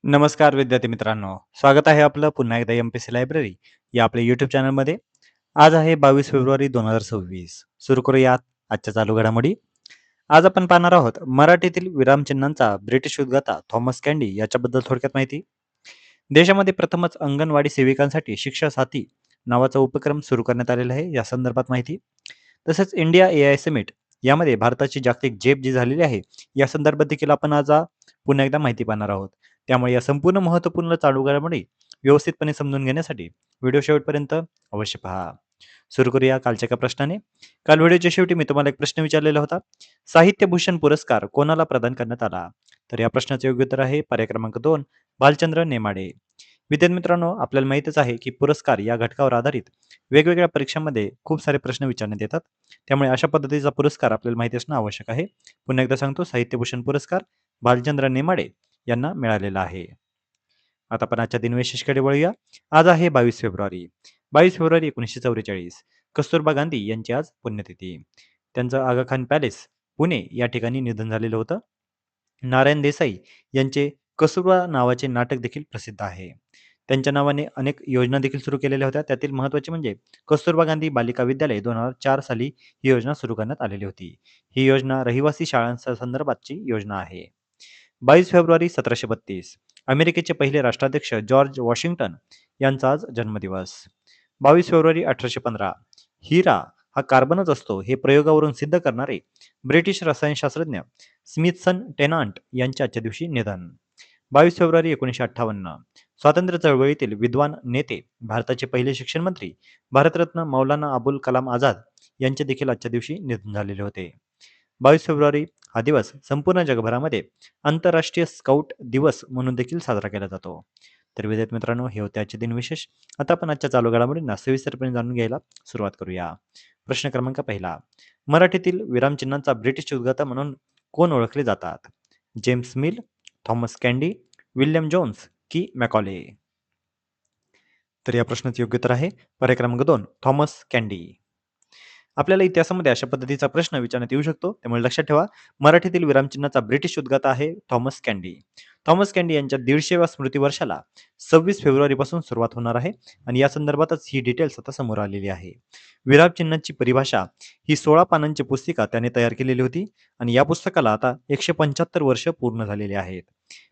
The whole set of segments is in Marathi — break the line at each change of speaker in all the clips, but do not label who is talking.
नमस्कार विद्यार्थी मित्रांनो, स्वागत आहे आपलं पुन्हा एकदा एम-पी-एस-सी लायब्ररी या आपल्या यूट्यूब चॅनलमध्ये. आज आहे 22 फेब्रुवारी 2026. सुरू करूयात आजच्या चालू घडामोडी. आज आपण पाहणार आहोत मराठीतील विरामचिन्हांचा ब्रिटिश उद्गाता थॉमस कॅन्डी याच्याबद्दल थोडक्यात माहिती. देशामध्ये प्रथमच अंगणवाडी सेविकांसाठी शिक्षा साथी नावाचा उपक्रम सुरू करण्यात आलेला आहे, या संदर्भात माहिती. तसेच इंडिया ए आय समिट यामध्ये भारताची जागतिक झेप जी झालेली आहे या संदर्भात देखील आपण आज पुन्हा एकदा माहिती पाहणार आहोत. त्यामुळे या संपूर्ण महत्त्वपूर्ण चालू घडामोडी व्यवस्थितपणे समजून घेण्यासाठी व्हिडिओ शेवटपर्यंत अवश्य पहा. सुरू करूया कालच्या एका प्रश्नाने. काल व्हिडिओच्या शेवटी मी तुम्हाला एक प्रश्न विचारलेला होता. साहित्यभूषण पुरस्कार कोणाला प्रदान करण्यात आला? तर या प्रश्नाचे योग्य उत्तर आहे पर्याय क्रमांक 2, भालचंद्र नेमाडे. विद्यार्थी मित्रांनो, आपल्याला माहितच आहे की पुरस्कार या घटकावर आधारित वेगवेगळ्या परीक्षांमध्ये खूप सारे प्रश्न विचारण्यात येतात. त्यामुळे अशा पद्धतीचा पुरस्कार आपल्याला माहिती असणं आवश्यक आहे. पुन्हा एकदा सांगतो, साहित्यभूषण पुरस्कार भालचंद्र नेमाडे यांना मिळालेला आहे. आता आपण आजच्या दिनविशेषकडे वळूया. आज आहे 22 फेब्रुवारी. 22 फेब्रुवारी 1944. कस्तुरबा गांधी यांची आज पुण्यतिथी. त्यांचं आगा खान पॅलेस, पुणे या ठिकाणी निधन झालेलं होतं. नारायण देसाई यांचे कस्तुरबा नावाचे नाटक देखील प्रसिद्ध आहे. त्यांच्या नावाने अनेक योजना देखील सुरू केलेल्या होत्या. त्यातील महत्त्वाची म्हणजे कस्तुरबा गांधी बालिका विद्यालय 2004 साली ही योजना सुरू करण्यात आलेली होती. ही योजना रहिवासी शाळांच्या संदर्भातची योजना आहे. 22 फेब्रुवारी 1732. अमेरिकेचे पहिले राष्ट्राध्यक्ष जॉर्ज वॉशिंग्टन यांचा आज जन्मदिवस. 22 फेब्रुवारी 1815. हिरा हा कार्बनच असतो हे प्रयोगावरून सिद्ध करणारे ब्रिटिश रसायनशास्त्रज्ञ स्मिथसन टेनांट यांचे आजच्या दिवशी निधन. 22 फेब्रुवारी 1958. स्वातंत्र्य चळवळीतील विद्वान नेते, भारताचे पहिले शिक्षण मंत्री, भारतरत्न मौलाना अबुल कलाम आझाद यांचे देखील आजच्या दिवशी निधन झालेले होते. 22 फेब्रुवारी हा दिवस संपूर्ण जगभरामध्ये आंतरराष्ट्रीय स्काउट दिवस म्हणून देखील साजरा केला जातो. तर विद्यार्थी मित्रांनो, हे होते आजचे दिनविशेष. आता आपण आजच्या चालू घडामोडींना सविस्तरपणे जाणून घ्यायला सुरुवात करूया. प्रश्न क्रमांक पहिला. मराठीतील विरामचिन्हांचा ब्रिटिश उद्गाता म्हणून कोण ओळखले जातात? James Mill, Thomas Candy, William Jones की मॅकॉले? तर या प्रश्नाचे योग्य उत्तर आहे पर्याय क्रमांक 2, थॉमस कॅन्डी. आपल्याला इतिहासामध्ये अशा पद्धतीचा प्रश्न विचारण्यात येऊ शकतो, त्यामुळे लक्षात ठेवा, मराठीतील विरामचिन्हाचा ब्रिटिश उद्गाता आहे थॉमस कॅन्डी. थॉमस कॅन्डी यांच्या 150व्या स्मृती वर्षाला 26 फेब्रुवारीपासून सुरुवात होणार आहे आणि या संदर्भातच ही डिटेल्स आता समोर आलेली आहे. विरामचिन्हांची परिभाषा ही 16 पानांची पुस्तिका त्याने तयार केलेली होती आणि या पुस्तकाला आता 175 वर्ष पूर्ण झालेली आहेत.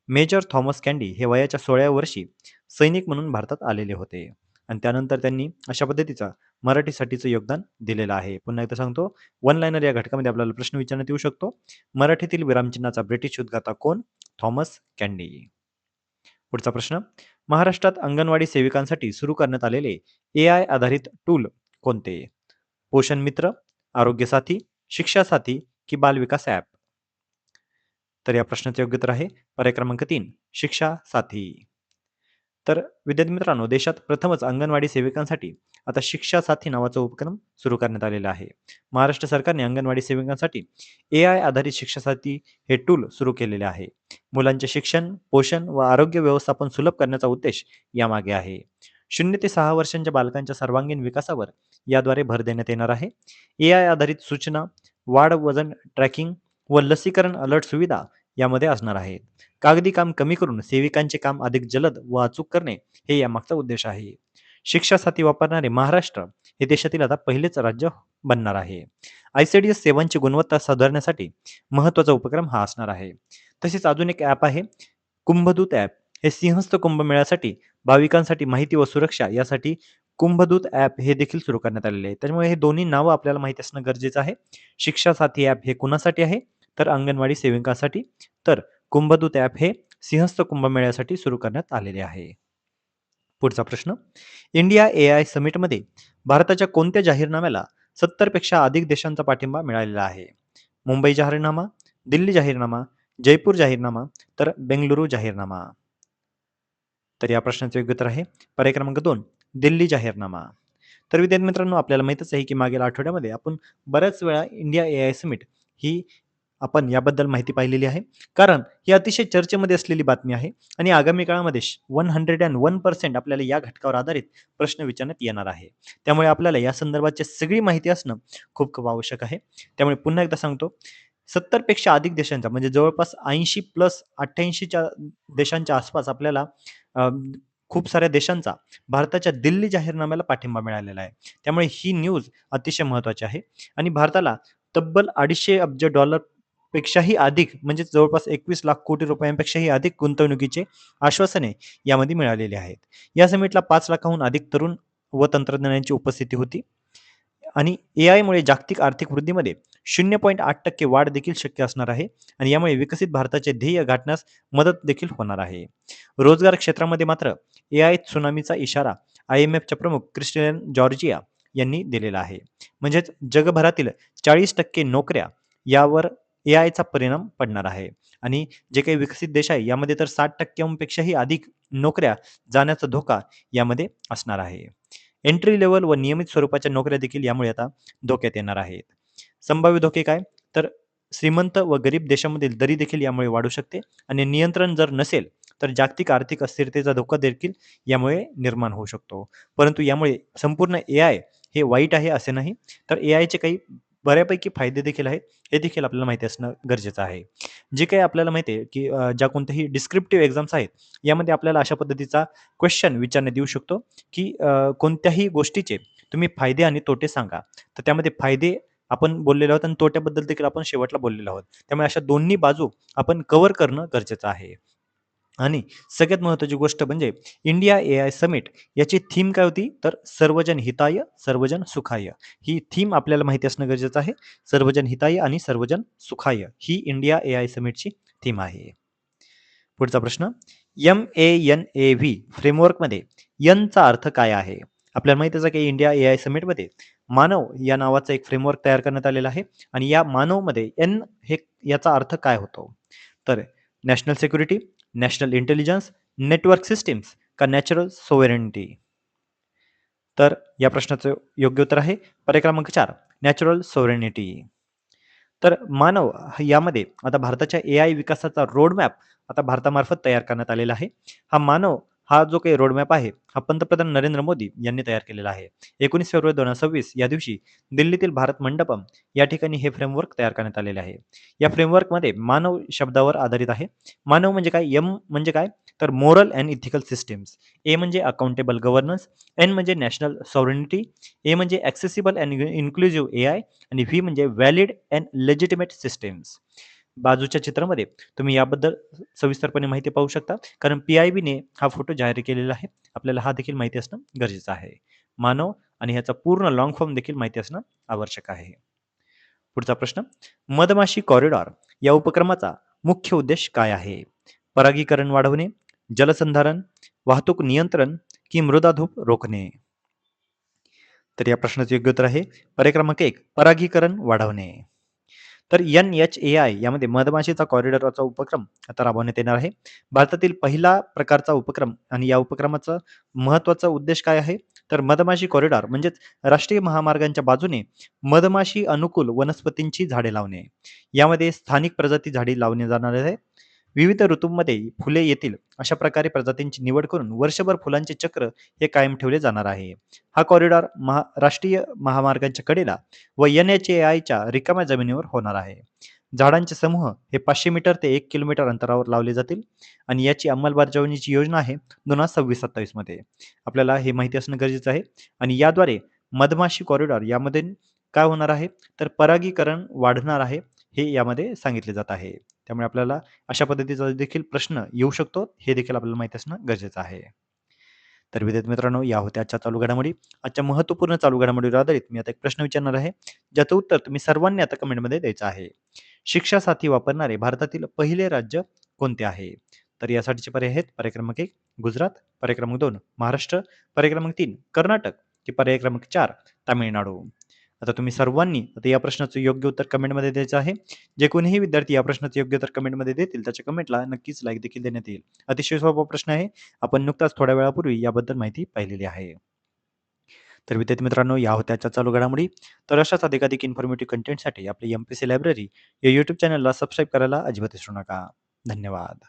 मेजर थॉमस कॅन्डी हे वयाच्या 16व्या वर्षी सैनिक म्हणून भारतात आलेले होते आणि त्यानंतर त्यांनी अशा पद्धतीचा मराठीसाठीचं योगदान दिलेलं आहे. पुन्हा एकदा सांगतो, वन लाइनर या घटकामध्ये आपल्याला प्रश्न विचारण्यात येऊ शकतो. मराठीतील विरामचिन्हाचा ब्रिटिश उद्गाता कोण? Thomas candy. पुढचा प्रश्न. महाराष्ट्रात अंगणवाडी सेविकांसाठी सुरू करण्यात आलेले AI आधारित टूल कोणते? पोषण मित्र, आरोग्य साथी, शिक्षा साथी की बाल विकास ॲप? तर या प्रश्नाचे योग्य उत्तर आहे पर्याय क्रमांक 3, शिक्षा साथी. तर विद्यार्थी मित्रांनो, देशात प्रथमच अंगणवाडी सेविकांसाठी आता शिक्षा साथी नावाचा उपक्रम सुरू करण्यात आलेला आहे. महाराष्ट्र सरकारने अंगणवाडी सेविकांसाठी AI आधारित शिक्षा साथी हे टूल सुरू केलेले आहे. मुलांचे शिक्षण, पोषण व आरोग्य व्यवस्थापन सुलभ करण्याचा उद्देश यामागे आहे. 0 ते 6 वर्षांच्या बालकांच्या सर्वांगीण विकासावर याद्वारे भर देण्यात येणार आहे. AI आधारित सूचना, वाढ, वजन ट्रॅकिंग व लसीकरण अलर्ट सुविधा यामध्ये असणार आहेत. कागदी काम कमी करून सेविकांचे काम अधिक जलद व अचूक करणे हे यामागचा उद्देश आहे. शिक्षा साथी वापरणारे महाराष्ट्र हे देशातील आता पहिलेच राज्य बनणार आहे. ICDS सेवांची गुणवत्ता सुधारण्यासाठी महत्त्वाचा उपक्रम हा असणार आहे. तसेच अजून एक ॲप आहे, कुंभदूत ॲप. हे सिंहस्थ कुंभमेळ्यासाठी भाविकांसाठी माहिती व सुरक्षा यासाठी कुंभदूत ॲप हे देखील सुरू करण्यात आलेले आहे. त्यामुळे हे दोन्ही नावं आपल्याला माहिती असणं गरजेचं आहे. शिक्षा साथी ॲप हे कुणासाठी आहे? तर अंगणवाडी सेविकांसाठी. तर कुंभदूत ॲप हे सिंहस्थ कुंभमेळ्यासाठी सुरू करण्यात आलेले आहे. पुढचा प्रश्न. इंडिया AI समिटमध्ये भारताच्या कोणत्या जाहीरनाम्याला 70 पेक्षा अधिक देशांचा पाठिंबा मिळालेला आहे? मुंबई जाहीरनामा, दिल्ली जाहीरनामा, जयपूर जाहीरनामा तर बेंगलुरू जाहीरनामा? तर या प्रश्नाचे योग्य उत्तर आहे पर्याय क्रमांक 2, दिल्ली जाहीरनामा. तर विद्यार्थी मित्रांनो, आपल्याला माहीतच आहे की मागील आठवड्यामध्ये आपण बऱ्याच वेळा इंडिया AI समिट ही आपण याबद्दल माहिती पाहिलेली आहे. कारण ही अतिशय चर्चेमध्ये असलेली बातमी आहे आणि आगामी काळामध्ये 101% आपल्याला या घटकावर आधारित प्रश्न विचारण्यात येणार आहे. त्यामुळे आपल्याला या संदर्भाची सगळी माहिती असणं खूप खूप आवश्यक आहे. त्यामुळे पुन्हा एकदा सांगतो, 70 पेक्षा अधिक देशांचा म्हणजे जवळपास 80 प्लस 88च्या देशांच्या आसपास आपल्याला अ, खूप साऱ्या देशांचा भारताच्या दिल्ली जाहीरनाम्याला पाठिंबा मिळालेला आहे. त्यामुळे ही न्यूज अतिशय महत्त्वाची आहे आणि भारताला तब्बल $250 अब्ज पेक्षाही अधिक म्हणजे जवळपास 21 लाख कोटी रुपयांपेक्षाही अधिक गुंतवणुकीचे आश्वासने यामध्ये मिळालेली आहेत. या समिटला 5 लाखाहून अधिक तरुण व तंत्रज्ञानाची उपस्थिती होती. आणि एआयमुळे जागतिक आर्थिक वृद्धीमध्ये 0.8% वाढ देखील शक्य असणार आहे आणि यामुळे विकसित भारताचे ध्येय गाठण्यास मदत देखील होणार आहे. रोजगार क्षेत्रामध्ये मात्र एआय त्सुनामीचा इशारा IMFच्या प्रमुख क्रिस्टियन जॉर्जिया यांनी दिलेला आहे. म्हणजेच जगभरातील 40% नोकऱ्या यावर एआयचा परिणाम पडणार आहे आणि जे काही विकसित देश आहे यामध्ये तर 60% अधिक नोकऱ्या जाण्याचा धोका यामध्ये असणार आहे. एंट्री लेव्हल व नियमित स्वरूपाच्या नोकऱ्या देखील यामुळे आता धोक्यात येणार आहेत. संभाव्य धोके काय? तर श्रीमंत व गरीब देशांमधील दरी देखील यामुळे वाढू शकते आणि नियंत्रण जर नसेल, तर जागतिक आर्थिक अस्थिरतेचा धोका देखील यामुळे निर्माण होऊ शकतो. परंतु यामुळे संपूर्ण एआय हे वाईट आहे असे नाही, तर एआयचे काही बऱ्यापैकी फायदे देखील आहेत. हे देखील आपल्याला माहिती असणं गरजेचं आहे. जे काही आपल्याला माहिती आहे, की ज्या कोणत्याही डिस्क्रिप्टिव्ह एक्झाम्स आहेत, यामध्ये आपल्याला अशा पद्धतीचा क्वेश्चन विचारण्यात येऊ शकतो, की कोणत्याही गोष्टीचे तुम्ही फायदे आणि तोटे सांगा. तर त्यामध्ये फायदे आपण बोललेलो आहोत आणि तोट्याबद्दल देखील आपण शेवटला बोललेलो आहोत. त्यामुळे अशा दोन्ही बाजू आपण कव्हर करणं गरजेचं आहे. आणि सगळ्यात महत्त्वाची गोष्ट म्हणजे इंडिया एआय समिट याची थीम काय होती? तर सर्वजन हिताय, सर्वजन सुखाय. ही थीम आपल्याला माहिती असणं गरजेचं आहे. सर्वजन हिताय आणि सर्वजन सुखाय ही इंडिया एआय समिटची थीम आहे. पुढचा प्रश्न MANAV फ्रेमवर्कमध्ये चा अर्थ काय आहे? आपल्याला माहितीच आहे की इंडिया एआय समिटमध्ये मानव या नावाचा एक फ्रेमवर्क तयार करण्यात आलेला आहे आणि या मानवमध्ये एन हे याचा अर्थ काय होतो? तर national security, national intelligence, network systems का नॅचरल सोव्हरेनिटी? तर या प्रश्नाचं योग्य उत्तर आहे पर्याय क्रमांक 4 नॅचरल सोव्हरेनिटी. तर मानव यामध्ये आता भारताच्या एआय विकासाचा रोडमॅप आता भारतामार्फत तयार करण्यात आलेला आहे. हा जो काही रोडमॅप आहे, हा पंतप्रधान नरेंद्र मोदी यांनी तयार केलेला आहे. 19 फेब्रुवारी 2026 या दिवशी दिल्लीतील भारत मंडपम या ठिकाणी हे फ्रेमवर्क तयार करण्यात आलेले आहे. या फ्रेमवर्कमध्ये मानव शब्दावर आधारित आहे. मानव म्हणजे काय? म्हणजे काय? तर मोरल अँड इथिकल सिस्टम्स. ए म्हणजे अकाउंटेबल गव्हर्नन्स, एन म्हणजे नॅशनल सॉव्हरेनिटी, ए म्हणजे ॲक्सेसिबल अँड इन्क्लुझिव्ह एआय आणि व्ही म्हणजे व्हॅलिड अँड लेजिटिमेट सिस्टम्स. बाजूच्या चित्रामध्ये तुम्ही याबद्दल सविस्तरपणे माहिती पाहू शकता. कारण PIBने हा फोटो जाहीर केलेला आहे. आपल्याला हा देखील माहिती असणं गरजेचं आहे. मानव आणि ह्याचा पूर्ण लाँग फॉर्म देखील माहिती असणं आवश्यक आहे. पुढचा प्रश्न, मधमाशी कॉरिडॉर या उपक्रमाचा मुख्य उद्देश काय आहे? परागीकरण वाढवणे, जलसंधारण, वाहतूक नियंत्रण की मृदाधूप रोखणे? तर या प्रश्नाचे योग्य उत्तर आहे पर्याय क्रमांक 1 परागीकरण वाढवणे. तर NHAI यामध्ये मधमाशीचा कॉरिडॉरचा उपक्रम आता राबवण्यात येणार आहे. भारतातील पहिला प्रकारचा उपक्रम आणि या उपक्रमाचा महत्त्वाचा उद्देश काय आहे? तर मधमाशी कॉरिडॉर म्हणजेच राष्ट्रीय महामार्गांच्या बाजूने मधमाशी अनुकूल वनस्पतींची झाडे लावणे. यामध्ये स्थानिक प्रजाती झाडे लावणे जाणार आहे. विविध ऋतूंमध्ये फुले येतील अशा प्रकारे प्रजातींची निवड करून वर्षभर फुलांचे चक्र हे कायम ठेवले जाणार आहे. हा कॉरिडॉर राष्ट्रीय महामार्गांच्या कडेला व NHAIच्या रिकाम्या जमिनीवर होणार आहे. झाडांचे समूह हे 500 मीटर ते 1 किलोमीटर अंतरावर लावले जातील आणि याची अंमलबजावणीची योजना आहे 2026-27 मध्ये. आपल्याला हे माहिती असणं गरजेचं आहे आणि याद्वारे मधमाशी कॉरिडॉर यामध्ये काय होणार आहे? तर परागीकरण वाढणार आहे हे यामध्ये सांगितले जात आहे. त्यामुळे आपल्याला अशा पद्धतीचा देखील प्रश्न येऊ शकतो, हे देखील आपल्याला माहिती असणं गरजेचं आहे. तर विद्यार्थी मित्रांनो, या होत्या आजच्या चालू घडामोडी. आजच्या महत्त्वपूर्ण चालू घडामोडीवर आधारित मी आता एक प्रश्न विचारणार आहे, ज्याचं उत्तर तुम्ही सर्वांनी आता कमेंटमध्ये द्यायचं आहे. शिक्षा साथी वापरणारे भारतातील पहिले राज्य कोणते आहे? तर यासाठीचे पर्याय आहेत पर्याय क्रमांक 1 गुजरात, पर्याय क्रमांक 2 महाराष्ट्र, पर्याय क्रमांक 3 कर्नाटक की पर्याय क्रमांक 4 तामिळनाडू. आता तुम्ही सर्वांनी आता या प्रश्नाचं योग्य उत्तर कमेंटमध्ये द्यायचं आहे. जे कोणीही विद्यार्थी या प्रश्नाचं योग्य उत्तर कमेंटमध्ये देतील त्याच्या कमेंटला नक्कीच लाईक देखील देण्यात येईल. अतिशय सोपा प्रश्न आहे. आपण नुकताच थोड्या वेळापूर्वी याबद्दल माहिती पाहिलेली आहे. तर विद्यार्थी मित्रांनो, या होत्या आजच्या चालू घडामोडी. तर अशाच अधिकाधिक इन्फॉर्मेटिव्ह कंटेंटसाठी आपली MPC लायब्ररी या YouTube चॅनलला सबस्क्राईब करायला अजिबात विसरू नका. धन्यवाद.